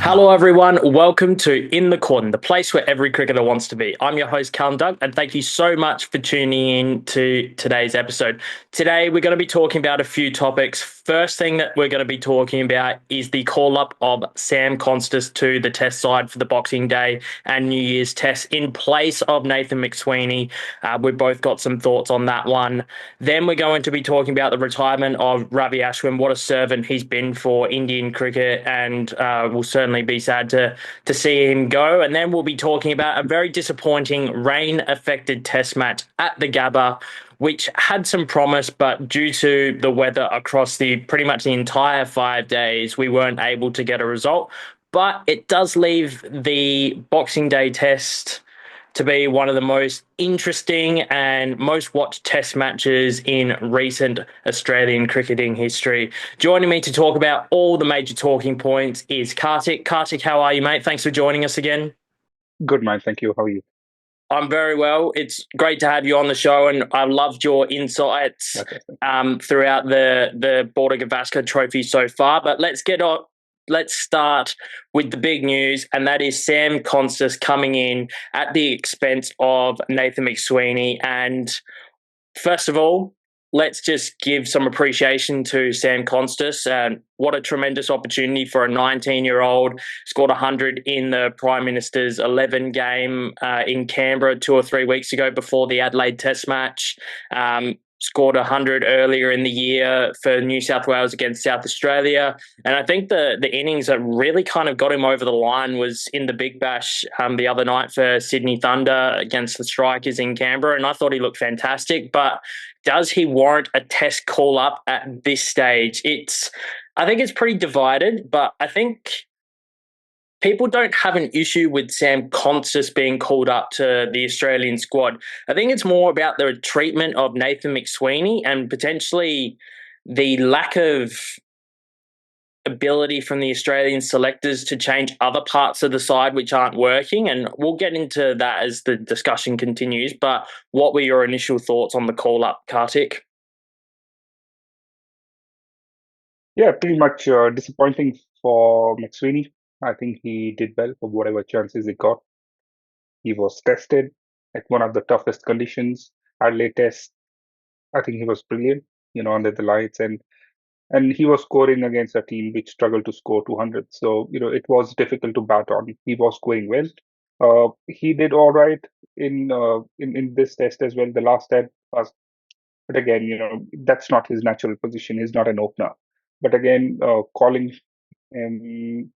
Hello, everyone. Welcome to In the Corner, the place where every cricketer wants to be. I'm your host, Callum, and thank you so much for tuning in to today's episode. Today, we're going to be talking about a few topics. First thing that we're going to be talking about is the call-up of Sam Konstas to the Test side for the Boxing Day and New Year's Test in place of Nathan McSweeney. We've both got some thoughts on that one. Then we're going to be talking about the retirement of Ravi Ashwin. What a servant he's been for Indian cricket, and we'll certainly be sad to see him go. And then we'll be talking about a very disappointing rain-affected Test match at the GABBA, which had some promise, but due to the weather across the pretty much the entire 5 days, we weren't able to get a result. But it does leave the Boxing Day Test to be one of the most interesting and most watched Test matches in recent Australian cricketing history. Joining me to talk about all the major talking points is Kartik. Kartik, how are you, mate? Thanks for joining us again. Good, man. Thank you. How are you? I'm very well. It's great to have you on the show, and I loved your insights Okay. throughout the Border Gavaskar trophy so far. But let's start with the big news, and that is Sam Konstas coming in at the expense of Nathan McSweeney. And first of all, let's just give some appreciation to Sam Konstas. And what a tremendous opportunity for a 19-year-old. Scored 100 in the Prime Minister's 11 game in Canberra 2 or 3 weeks ago before the Adelaide Test match. Scored 100 earlier in the year for New South Wales against South Australia. And I think the innings that really kind of got him over the line was in the Big Bash the other night for Sydney Thunder against the Strikers in Canberra. And I thought he looked fantastic. But does he warrant a Test call-up at this stage? I think it's pretty divided, but I think people don't have an issue with Sam Konstas being called up to the Australian squad. I think it's more about the treatment of Nathan McSweeney and potentially the lack of ability from the Australian selectors to change other parts of the side which aren't working. And we'll get into that as the discussion continues. But what were your initial thoughts on the call-up, Kartik? Yeah, pretty much disappointing for McSweeney. I think he did well for whatever chances he got. He was tested at one of the toughest conditions. Adelaide Test, I think he was brilliant, under the lights, and he was scoring against a team which struggled to score 200. So, it was difficult to bat on. He was scoring well. He did all right in this test as well. The last test was, but again, that's not his natural position. He's not an opener. But again, calling him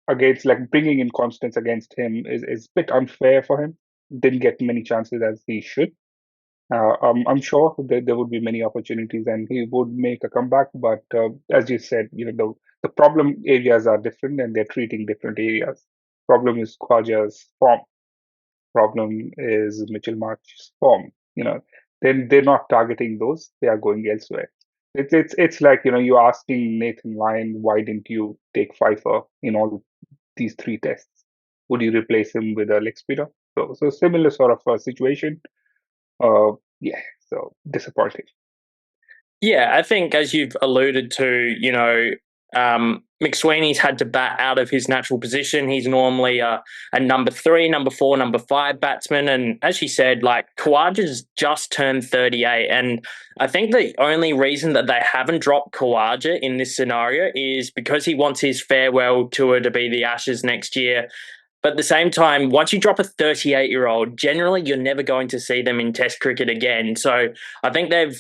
against, like bringing in Constance against him is a bit unfair for him. Didn't get many chances as he should. I'm sure that there would be many opportunities and he would make a comeback. But as you said, the problem areas are different and they're treating different areas. Problem is Khwaja's form. Problem is Mitchell March's form. Then they're not targeting those; they are going elsewhere. It's like you're asking Nathan Lyon, why didn't you take Pfeiffer in all these three tests? Would you replace him with a leg spinner? So similar sort of situation. Yeah. So disappointing. Yeah, I think as you've alluded to, McSweeney's had to bat out of his natural position. He's normally a number 3, number 4, number 5 batsman. And as you said, like Khawaja's just turned 38. And I think the only reason that they haven't dropped Khawaja in this scenario is because he wants his farewell tour to be the Ashes next year. But at the same time, once you drop a 38-year-old, generally you're never going to see them in Test cricket again. So I think they've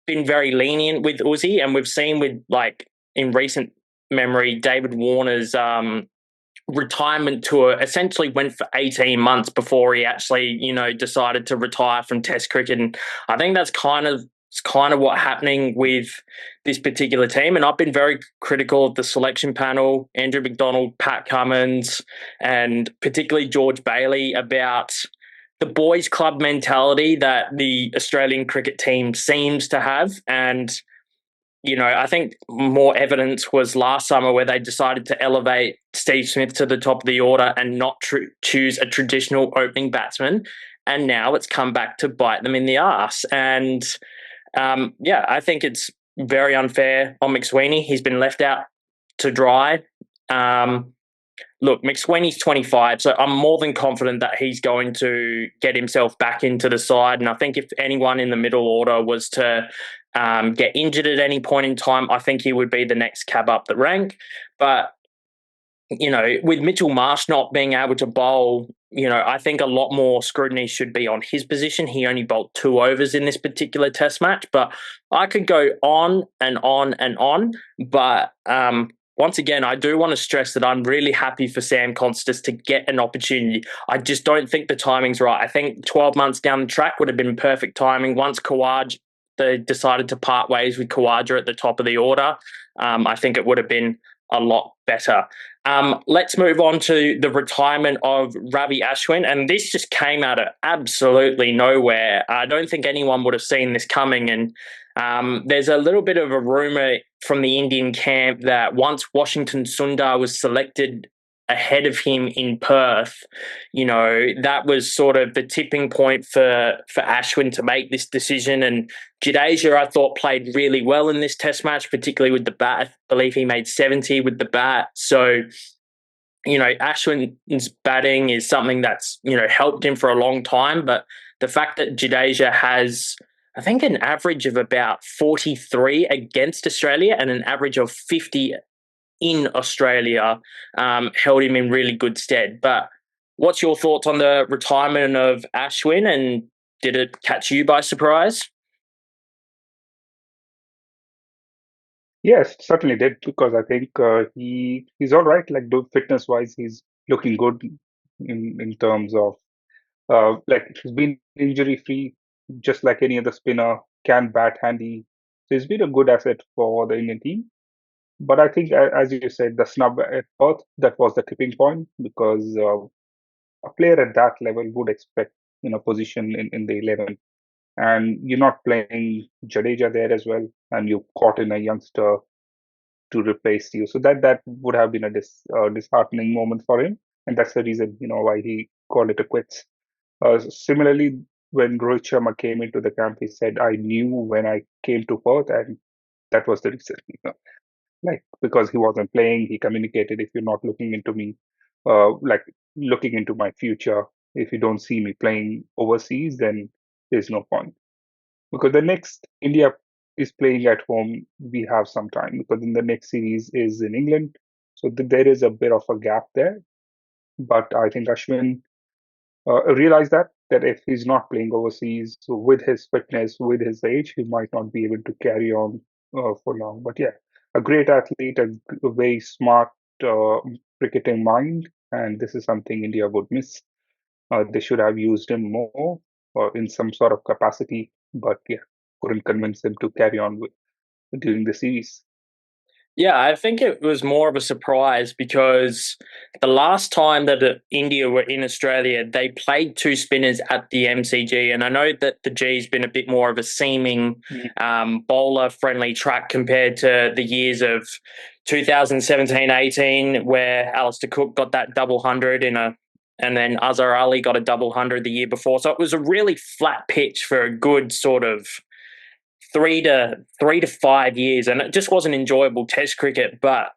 been very lenient with Uzi, and we've seen with, like, in recent memory, David Warner's retirement tour essentially went for 18 months before he actually, decided to retire from Test cricket. And I think that's kind of what's happening with this particular team. And I've been very critical of the selection panel, Andrew McDonald, Pat Cummins, and particularly George Bailey, about the boys' club mentality that the Australian cricket team seems to have. And, I think more evidence was last summer where they decided to elevate Steve Smith to the top of the order and not choose a traditional opening batsman. And now it's come back to bite them in the arse. And, I think it's very unfair on McSweeney. He's been left out to dry. look, McSweeney's 25, so I'm more than confident that he's going to get himself back into the side. And I think if anyone in the middle order was to get injured at any point in time, I think he would be the next cab up the rank. But with Mitchell Marsh not being able to bowl, I think a lot more scrutiny should be on his position. He only bowled 2 overs in this particular test match, but I could go on and on and on. But once again, I do want to stress that I'm really happy for Sam Konstas to get an opportunity. I just don't think the timing's right. I think 12 months down the track would have been perfect timing. Once they decided to part ways with Khawaja at the top of the order, I think it would have been a lot better. Let's move on to the retirement of Ravi Ashwin. And this just came out of absolutely nowhere. I don't think anyone would have seen this coming. And there's a little bit of a rumour from the Indian camp that once Washington Sundar was selected ahead of him in Perth, that was sort of the tipping point for Ashwin to make this decision. And Jadeja, I thought, played really well in this test match, particularly with the bat. I believe he made 70 with the bat. So, Ashwin's batting is something that's, helped him for a long time. But the fact that Jadeja has, I think, an average of about 43 against Australia and an average of 50 in Australia held him in really good stead. But what's your thoughts on the retirement of Ashwin, and did it catch you by surprise? Yes, certainly did, because I think he's all right. Like, fitness wise, he's looking good in terms of like he's been injury free, just like any other spinner, can bat handy. So he's been a good asset for the Indian team. But I think, as you said, the snub at Perth, that was the tipping point, because a player at that level would expect position in the 11, and you're not playing Jadeja there as well, and you caught in a youngster to replace you. So that would have been a disheartening moment for him, and that's the reason why he called it a quits. Similarly, when Rohit Sharma came into the camp, he said, "I knew when I came to Perth, and that was the reason." Like, because he wasn't playing, he communicated, "If you're not looking into me, like looking into my future, if you don't see me playing overseas, then there's no point." Because the next India is playing at home, we have some time, because in the next series is in England, so there is a bit of a gap there. But I think Ashwin realized that if he's not playing overseas, so with his fitness, with his age, he might not be able to carry on for long. But yeah, a great athlete, a very smart cricketing mind, and this is something India would miss. They should have used him more in some sort of capacity, but yeah, couldn't convince him to carry on during the series. Yeah, I think it was more of a surprise because the last time that India were in Australia, they played 2 spinners at the MCG. And I know that the G's been a bit more of a seaming bowler-friendly track compared to the years of 2017-18, where Alistair Cook got that double hundred and then Azhar Ali got a double hundred the year before. So it was a really flat pitch for a good sort of 3 to 5 years, and it just wasn't enjoyable Test cricket. But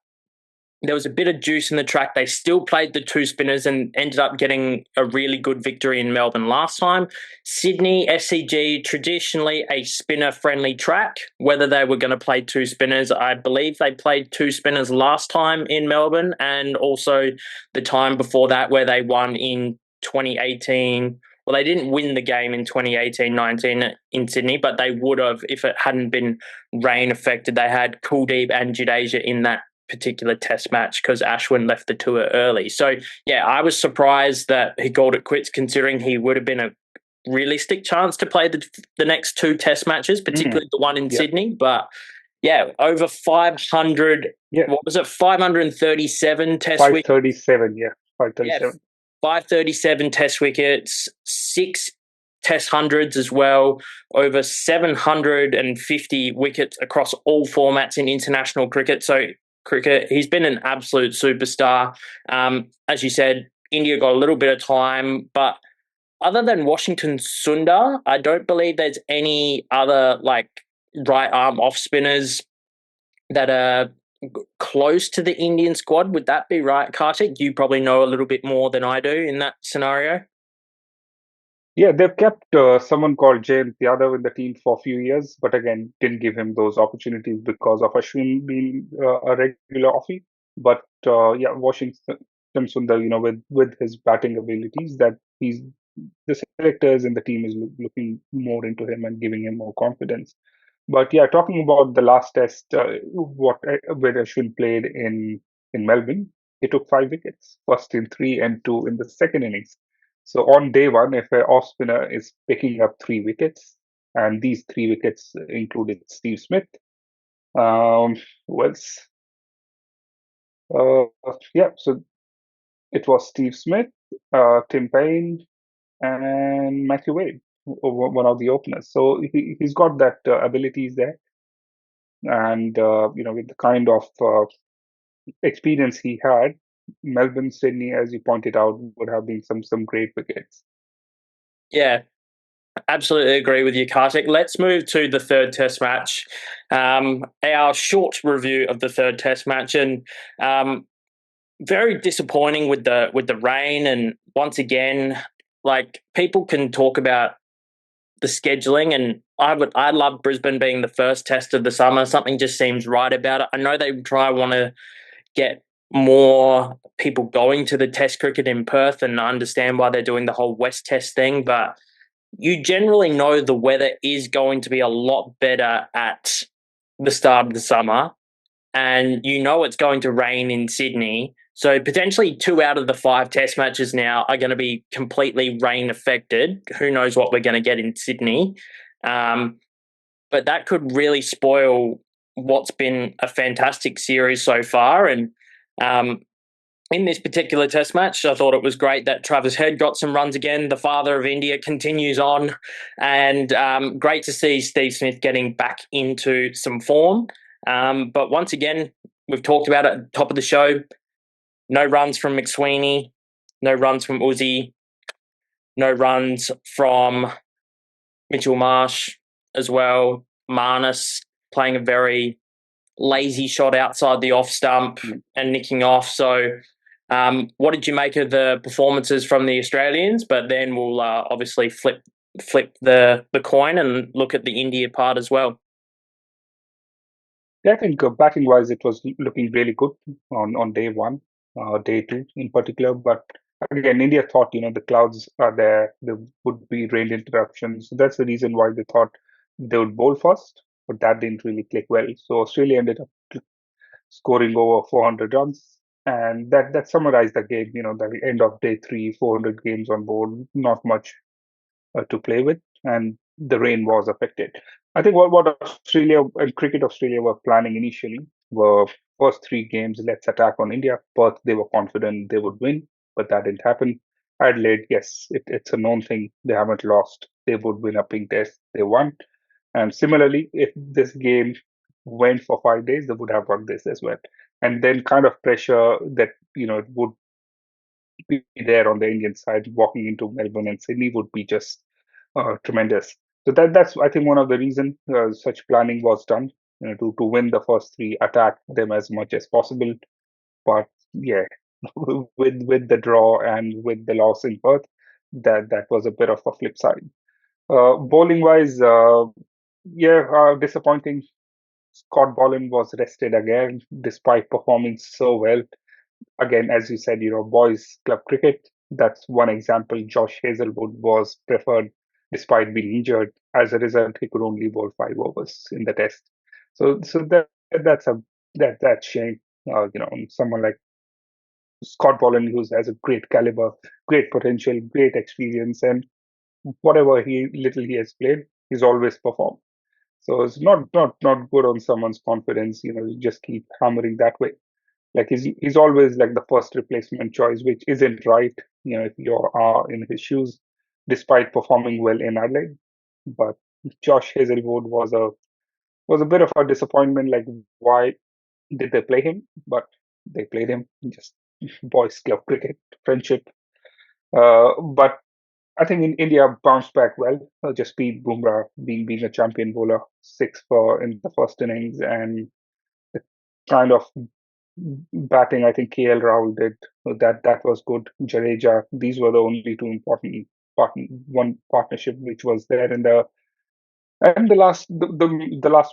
there was a bit of juice in the track. They still played the 2 spinners and ended up getting a really good victory in Melbourne last time. Sydney, SCG, traditionally a spinner-friendly track. Whether they were going to play 2 spinners, I believe they played 2 spinners last time in Melbourne, and also the time before that where they won in 2018. Well, they didn't win the game in 2018-19 in Sydney, but they would have if it hadn't been rain affected. They had Kuldeep and Jadeja in that particular test match because Ashwin left the tour early. So, yeah, I was surprised that he called it quits, considering he would have been a realistic chance to play the next 2 test matches, particularly the one in Sydney. But, yeah, over 500, what was it, 537 test wickets? 537, yeah, 537. Yeah, 537 test wickets, 6 test hundreds as well, over 750 wickets across all formats in international cricket. So he's been an absolute superstar. As you said, India got a little bit of time, but other than Washington Sundar, I don't believe there's any other right arm off spinners that are close to the Indian squad. Would that be right, Kartik? You probably know a little bit more than I do in that scenario. Yeah, they've kept someone called Jayant Yadav in the team for a few years, but again, didn't give him those opportunities because of Ashwin being a regular offie. But yeah, Washington Sundar, with his batting abilities, that he's the selectors in the team is looking more into him and giving him more confidence. But yeah, talking about the last test, where Ashwin played in Melbourne, he took 5 wickets, first in three and two in the second innings. So on day one, if an off spinner is picking up 3 wickets, and these 3 wickets included Steve Smith, who else? Yeah, so it was Steve Smith, Tim Payne, and Matthew Wade, one of the openers. So he's got that abilities there, and with the kind of experience he had, Melbourne, Sydney, as you pointed out, would have been some great wickets. Yeah, absolutely agree with you, Kartik. Let's move to the third test match. Our short review of the third test match, and very disappointing with the rain. And once again, like, people can talk about the scheduling, and I love Brisbane being the first test of the summer. Something just seems right about it. I know they want to get more people going to the test cricket in Perth, and I understand why they're doing the whole West Test thing, but you generally know the weather is going to be a lot better at the start of the summer, and you know it's going to rain in Sydney. So potentially 2 out of the 5 test matches now are going to be completely rain affected. Who knows what we're going to get in Sydney? But that could really spoil what's been a fantastic series so far. And in this particular test match, I thought it was great that Travis Head got some runs again. The father of India continues on, and great to see Steve Smith getting back into some form. But once again, we've talked about it at the top of the show. No runs from McSweeney, no runs from Uzi, no runs from Mitchell Marsh as well. Marnus playing a very lazy shot outside the off stump and nicking off. So what did you make of the performances from the Australians? But then we'll obviously flip the coin and look at the India part as well. Yeah, I think batting wise, it was looking really good on day one, day two in particular. But again, India thought, the clouds are there, there would be rain interruptions. So that's the reason why they thought they would bowl first, but that didn't really click well. So Australia ended up scoring over 400 runs. And that summarized the game, the end of day three, 400 games on board, not much to play with, and the rain was affected. I think what Australia and Cricket Australia were planning initially were first 3 games, let's attack on India. Perth, they were confident they would win, but that didn't happen. Adelaide, yes, it's a known thing. They haven't lost. They would win a pink test. They won. And similarly, if this game went for 5 days, they would have won this as well. And then kind of pressure that, it would be there on the Indian side, walking into Melbourne and Sydney would be just tremendous. So that's I think one of the reasons such planning was done, to win the first 3, attack them as much as possible. But yeah, with the draw and with the loss in Perth, that was a bit of a flip side. Bowling wise, yeah, disappointing. Scott Boland was rested again, despite performing so well. Again, as you said, boys club cricket, that's one example. Josh Hazelwood was preferred despite being injured. As a result, he could only bowl 5 overs in the test. So that's shame. Someone like Scott Boland, who has a great caliber, great potential, great experience, and whatever he has played, he's always performed. So it's not good on someone's confidence. You just keep hammering that way. Like he's always like the first replacement choice, which isn't right. If you are in his shoes, despite performing well in Adelaide. But Josh Hazelwood was a bit of a disappointment. Like, why did they play him? But they played him. Just boys club cricket, friendship. But I think in India bounced back well. Jasprit Bumrah being a champion bowler, 6 for in the first innings, and the kind of batting I think KL Rahul did, that was good. Jadeja, these were the only two important one partnership which was there in the and the last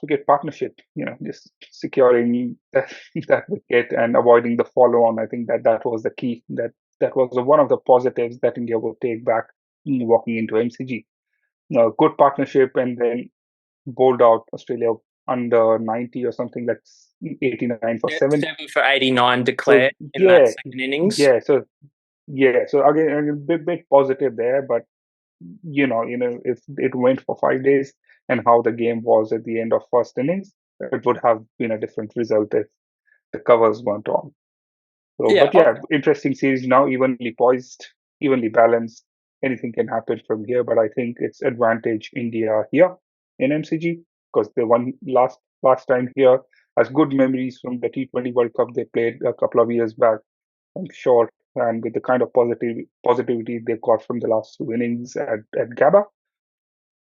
wicket partnership, just securing that wicket and avoiding the follow on. I think that was the key. That was one of the positives that India would take back walking into MCG. Good partnership, and then bowled out Australia under 90 or something. That's 89 for Yeah, 7. 7 for 89 So declared in that yeah, second innings. yeah. So again, a bit positive there, but if it went for 5 days and how the game was at the end of first innings, it would have been a different result if the covers weren't on. So, Yeah, but yeah, interesting series now, evenly poised, evenly balanced. Anything can happen from here, but I think it's advantage India here in MCG because they won last time here. Has good memories from the T20 World Cup they played a couple of years back. I'm sure, and with the kind of positivity they got from the last two innings at GABBA,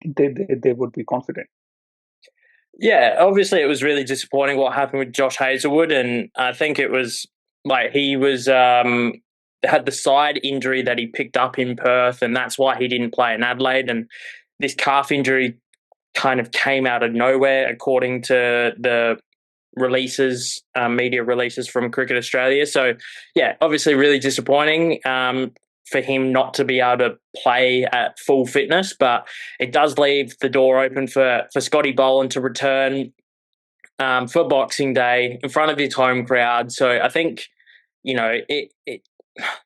they would be confident. Yeah, obviously it was really disappointing what happened with Josh Hazlewood, and I think it was like he was had the side injury that he picked up in Perth, and that's why he didn't play in Adelaide. And this calf injury kind of came out of nowhere, according to the media releases from Cricket Australia. So, yeah, obviously really disappointing for him not to be able to play at full fitness, but it does leave the door open for Scotty Boland to return for Boxing Day in front of his home crowd. So I think, it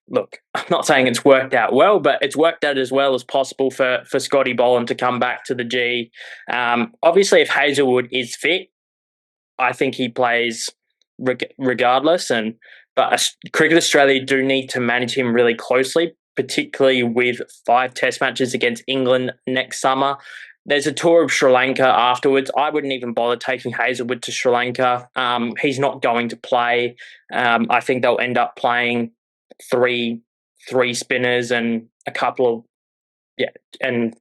look, I'm not saying it's worked out well, but it's worked out as well as possible for Scotty Boland to come back to the G. Obviously, if Hazlewood is fit, I think he plays regardless. But Cricket Australia do need to manage him really closely, particularly with 5 Test matches against England next summer. There's a tour of Sri Lanka afterwards. I wouldn't even bother taking Hazlewood to Sri Lanka. He's not going to play. I think they'll end up playing three spinners and a couple of and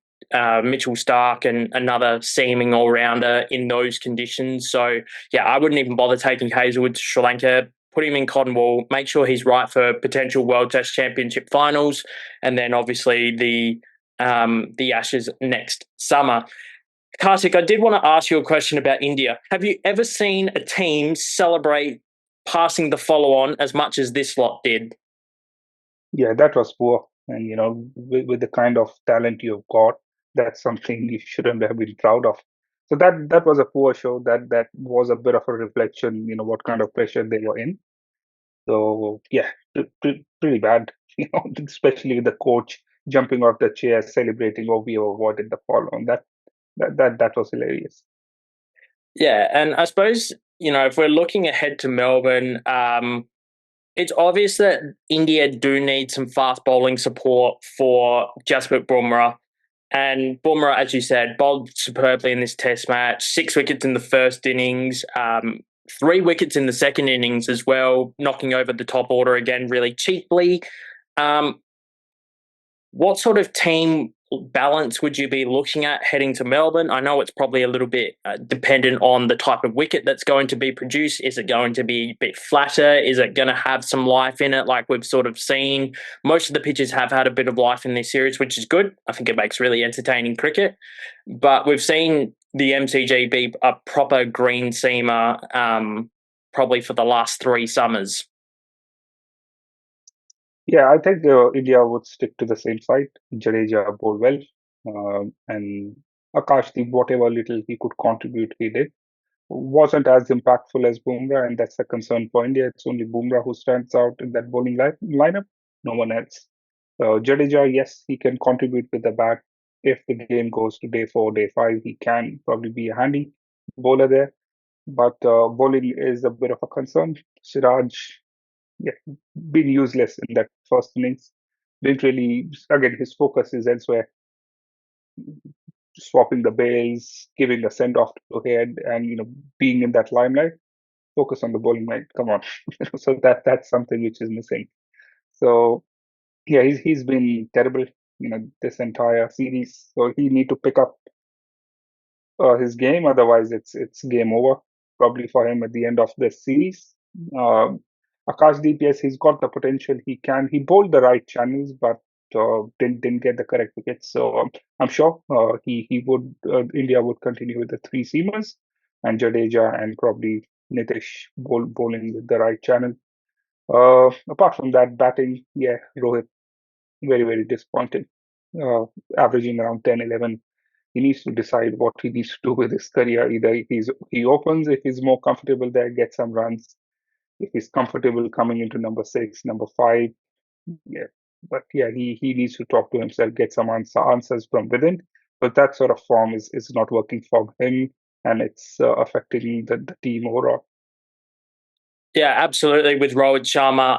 Mitchell Stark and another seaming all rounder in those conditions. So, yeah, I wouldn't even bother taking Hazlewood to Sri Lanka. Put him in Cornwall, make sure he's right for potential World Test Championship finals, and then obviously the Ashes next summer. Kartik, I did want to ask you a question about India. Have you ever seen a team celebrate passing the follow-on as much as this lot did? Yeah, that was poor. And with the kind of talent you've got, that's something you shouldn't have been proud of. So that was a poor show. That was a bit of a reflection, what kind of pressure they were in. So yeah, pretty bad. Especially with the coach jumping off the chair, celebrating, "Oh, we have avoided the fall on." That was hilarious. Yeah, and I suppose, if we're looking ahead to Melbourne, it's obvious that India do need some fast bowling support for Jasprit Burmah. And Burmah, as you said, bowled superbly in this Test match. 6 wickets in the first innings, 3 wickets in the second innings as well, knocking over the top order again really cheaply. Um, what sort of team balance would you be looking at heading to Melbourne? I know it's probably a little bit dependent on the type of wicket that's going to be produced. Is it going to be a bit flatter? Is it going to have some life in it, like we've sort of seen? Most of the pitches have had a bit of life in this series, which is good. I think it makes really entertaining cricket. But we've seen the MCG be a proper green seamer probably for the last 3 summers. Yeah, I think India would stick to the same side. Jadeja bowled well, and Akashdeep, whatever little he could contribute, he did. Wasn't as impactful as Bumrah, and that's a concern for India. It's only Bumrah who stands out in that bowling lineup, no one else. Jadeja, yes, he can contribute with the bat. If the game goes to day 4, day 5, he can probably be a handy bowler there. But bowling is a bit of a concern. Siraj, yeah, been useless in that first innings. Didn't really, again, his focus is elsewhere, swapping the bails, giving a send off to head, and being in that limelight. Focus on the bowling line. Come on. So that's something which is missing. So yeah, he's been terrible, this entire series. So he need to pick up his game, otherwise it's game over probably for him at the end of this series. Akashdeep, yes, he's got the potential. He bowled the right channels, but didn't get the correct wickets. So I'm sure he would India would continue with the three seamers and Jadeja and probably Nitish bowling with the right channel. Apart from that, batting, yeah, Rohit, very, very disappointed. Uh, Averaging around 10, 11. He needs to decide what he needs to do with his career. Either he opens if he's more comfortable there, get some runs. If he's comfortable coming into number 6, number 5, yeah. But yeah, he needs to talk to himself, get some answers from within. But that sort of form is not working for him, and it's affecting the team overall. Yeah, absolutely. With Rohit Sharma,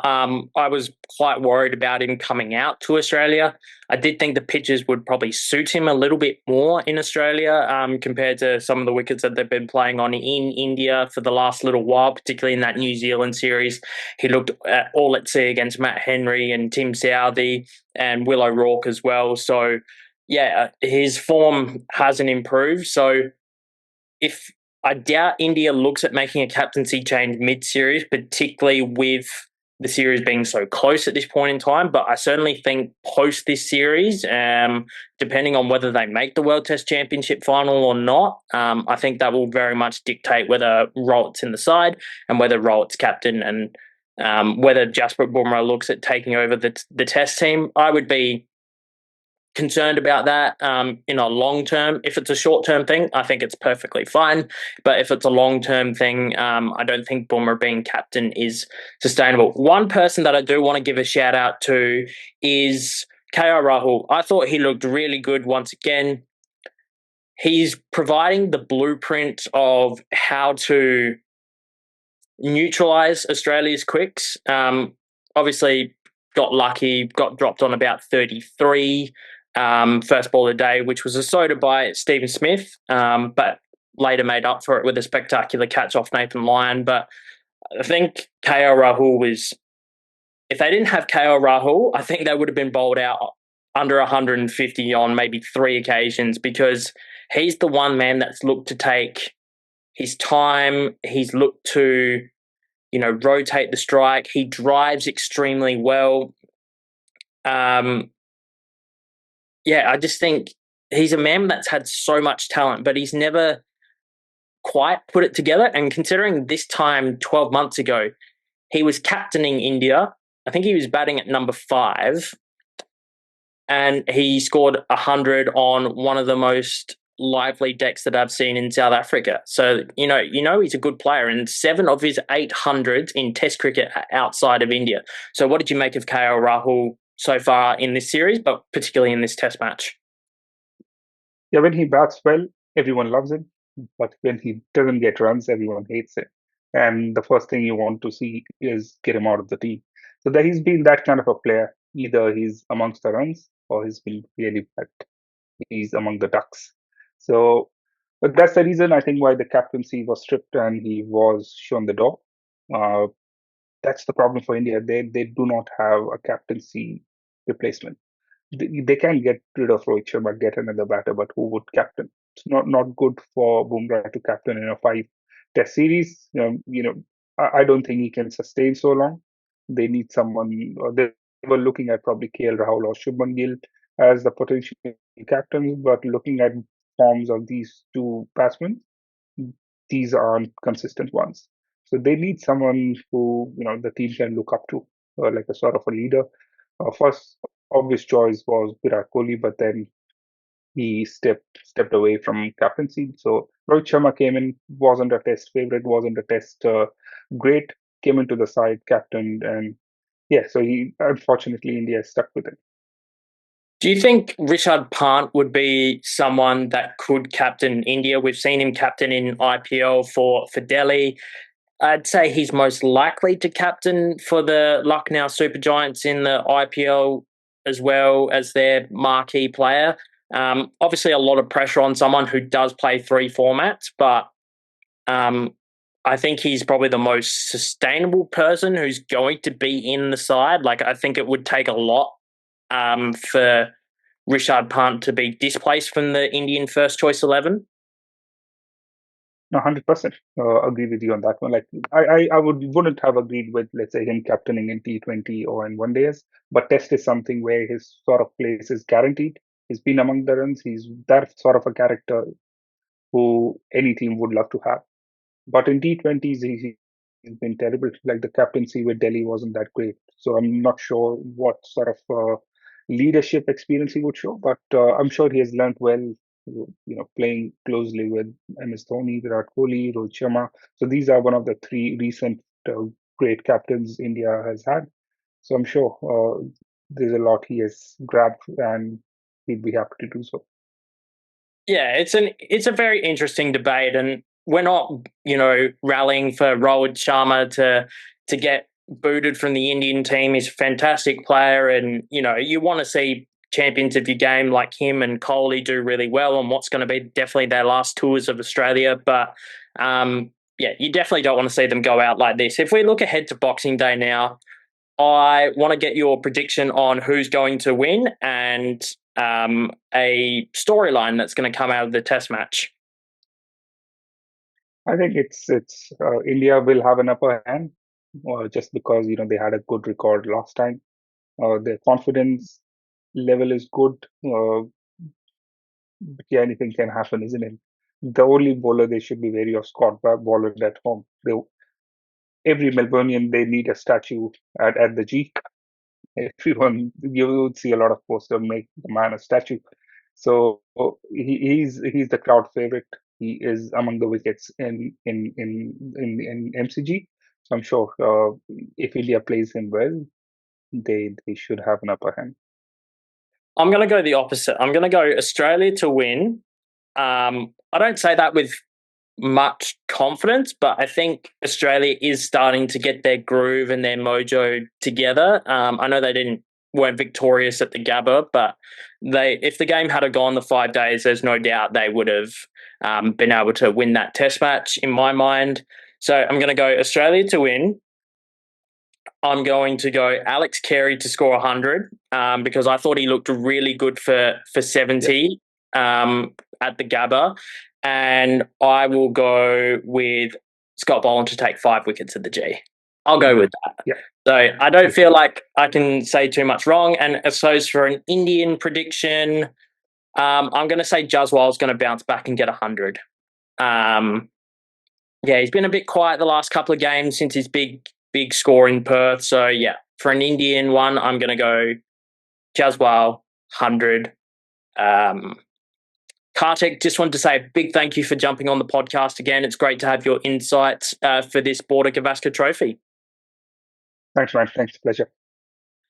I was quite worried about him coming out to Australia. I did think the pitches would probably suit him a little bit more in Australia compared to some of the wickets that they've been playing on in India for the last little while, particularly in that New Zealand series. He looked all at sea against Matt Henry and Tim Southey and Will O'Rourke as well. So, yeah, his form hasn't improved. So, if I doubt India looks at making a captaincy change mid-series, particularly with the series being so close at this point in time. But I certainly think post this series, depending on whether they make the World Test Championship final or not, I think that will very much dictate whether Rohit's in the side and whether Rohit's captain and whether Jasprit Burmah looks at taking over the Test team. I would be concerned about that in a long term. If it's a short term thing, I think it's perfectly fine. But if it's a long term thing, I don't think Bumrah being captain is sustainable. One person that I do want to give a shout out to is KR Rahul. I thought he looked really good once again. He's providing the blueprint of how to neutralise Australia's quicks. Obviously, got lucky, got dropped on about 33 first ball of the day, which was a soda by Stephen Smith, but later made up for it with a spectacular catch off Nathan Lyon. But I think KL Rahul was, if they didn't have KL Rahul, I think they would have been bowled out under 150 on maybe 3 occasions, because he's the one man that's looked to take his time. He's looked to, rotate the strike. He drives extremely well. I just think he's a man that's had so much talent, but he's never quite put it together. And considering this time 12 months ago, he was captaining India. I think he was batting at number 5, and he scored 100 on one of the most lively decks that I've seen in South Africa. So, he's a good player, and 7 of his 800s in Test cricket are outside of India. So what did you make of KL Rahul so far in this series, but particularly in this Test match? Yeah, when he bats well, everyone loves him. But when he doesn't get runs, everyone hates him. And the first thing you want to see is get him out of the team. So that he's been that kind of a player. Either he's amongst the runs or he's been really bad. He's among the ducks. So but that's the reason I think why the captaincy was stripped and he was shown the door. Uh, that's the problem for India. They do not have a captaincy replacement. They can get rid of Rohit Sharma, get another batter, but who would captain? It's not good for Bumrah to captain in a 5-test series. I don't think he can sustain so long. They need someone. They were looking at probably KL Rahul or Shubman Gill as the potential captains, but looking at forms of these two batsmen, these aren't consistent ones. So they need someone who the team can look up to, like a sort of a leader. First obvious choice was Virat Kohli, but then he stepped away from captaincy. So Rohit Sharma came in, wasn't a Test favorite, wasn't a Test great, came into the side, captained, and yeah. So he unfortunately India is stuck with it. Do you think Rishabh Pant would be someone that could captain India? We've seen him captain in IPL for Delhi. I'd say he's most likely to captain for the Lucknow Super Giants in the IPL as well as their marquee player. Obviously, a lot of pressure on someone who does play 3 formats, but I think he's probably the most sustainable person who's going to be in the side. Like, I think it would take a lot for Rishabh Pant to be displaced from the Indian first choice 11. No, 100% agree with you on that one. Like I wouldn't have agreed with, let's say, him captaining in T20 or in one days, but Test is something where his sort of place is guaranteed. He's been among the runs. He's that sort of a character who any team would love to have. But in T20s, he's been terrible. Like the captaincy with Delhi wasn't that great. So I'm not sure what sort of leadership experience he would show, but I'm sure he has learned well, playing closely with MS Dhoni, Virat Kohli, Rohit Sharma. So these are one of the three recent great captains India has had. So I'm sure there's a lot he has grabbed and he'd be happy to do so. Yeah, it's a very interesting debate, and we're not, rallying for Rohit Sharma to get booted from the Indian team. He's a fantastic player, and you want to see champions of your game like him and Kohli do really well on what's going to be definitely their last tours of Australia. But yeah, you definitely don't want to see them go out like this. If we look ahead to Boxing Day now, I want to get your prediction on who's going to win and a storyline that's going to come out of the Test match. I think it's India will have an upper hand, just because they had a good record last time. Their confidence level is good. But yeah, anything can happen, isn't it? The only bowler they should be wary of, Scott Bowler at home. Every Melbourneian, they need a statue at the G. Everyone, you would see a lot of posters make the man a statue. So he's the crowd favorite. He is among the wickets in MCG. So I'm sure if India plays him well, they should have an upper hand. I'm going to go the opposite. I'm going to go Australia to win. I don't say that with much confidence, but I think Australia is starting to get their groove and their mojo together. I know they weren't victorious at the GABBA, but if the game had gone the 5 days, there's no doubt they would have been able to win that Test match in my mind. So I'm going to go Australia to win. I'm going to go Alex Carey to score 100 because I thought he looked really good for 70 at the GABBA. And I will go with Scott Boland to take 5 wickets at the G. I'll go with that. Yeah. So I don't feel like I can say too much wrong. And I suppose for an Indian prediction, I'm going to say Jaswal's going to bounce back and get 100. Yeah, he's been a bit quiet the last couple of games since his big score in Perth. So, yeah, for an Indian one, I'm going to go Jaswal, 100. Kartik, just wanted to say a big thank you for jumping on the podcast again. It's great to have your insights for this Border Gavaskar trophy. Thanks, man. Thanks. Pleasure.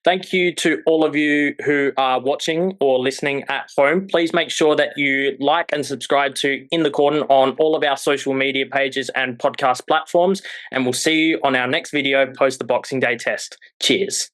Thank you to all of you who are watching or listening at home. Please make sure that you like and subscribe to In the Cordon on all of our social media pages and podcast platforms. And we'll see you on our next video post the Boxing Day Test. Cheers.